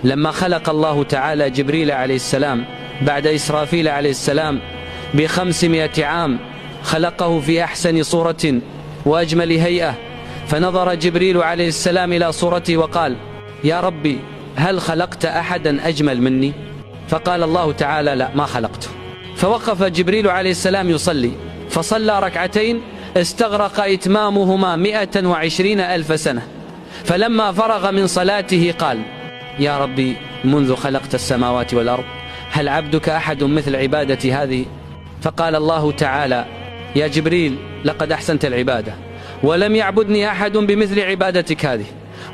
لما خلق الله تعالى جبريل عليه السلام بعد إسرافيل عليه السلام ب500 عام، خلقه في أحسن صورة وأجمل هيئة، فنظر جبريل عليه السلام إلى صورته وقال: يا ربي، هل خلقت أحدا أجمل مني؟ فقال الله تعالى: لا، ما خلقته. فوقف جبريل عليه السلام يصلي، فصلى ركعتين استغرق إتمامهما 120,000 سنة. فلما فرغ من صلاته قال: يا ربي، منذ خلقت السماوات والأرض هل عبدك أحد مثل عبادتي هذه؟ فقال الله تعالى: يا جبريل، لقد أحسنت العبادة، ولم يعبدني أحد بمثل عبادتك هذه،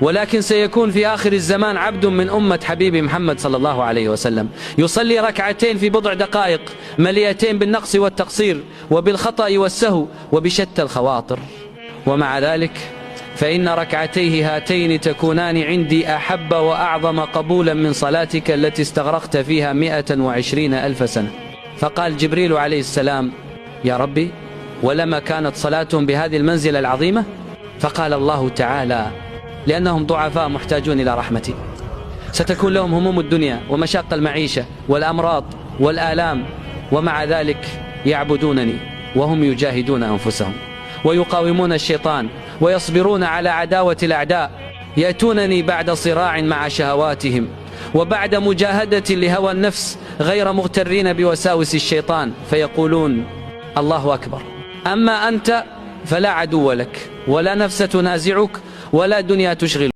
ولكن سيكون في آخر الزمان عبد من أمة حبيبي محمد صلى الله عليه وسلم يصلي ركعتين في بضع دقائق مليئتين بالنقص والتقصير وبالخطأ والسهو وبشتى الخواطر، ومع ذلك فإن ركعتيه هاتين تكونان عندي أحب وأعظم قبولا من صلاتك التي استغرقت فيها 120,000 سنة. فقال جبريل عليه السلام: يا ربي، ولما كانت صلاتهم بهذه المنزلة العظيمة؟ فقال الله تعالى: لأنهم ضعفاء محتاجون إلى رحمتي، ستكون لهم هموم الدنيا ومشاق المعيشة والأمراض والآلام، ومع ذلك يعبدونني وهم يجاهدون أنفسهم ويقاومون الشيطان ويصبرون على عداوة الأعداء، يأتونني بعد صراع مع شهواتهم وبعد مجاهدة لهوى النفس غير مغترين بوساوس الشيطان، فيقولون: الله أكبر، أما أنت فلا عدو لك ولا نفس تنازعك ولا دنيا تشغل.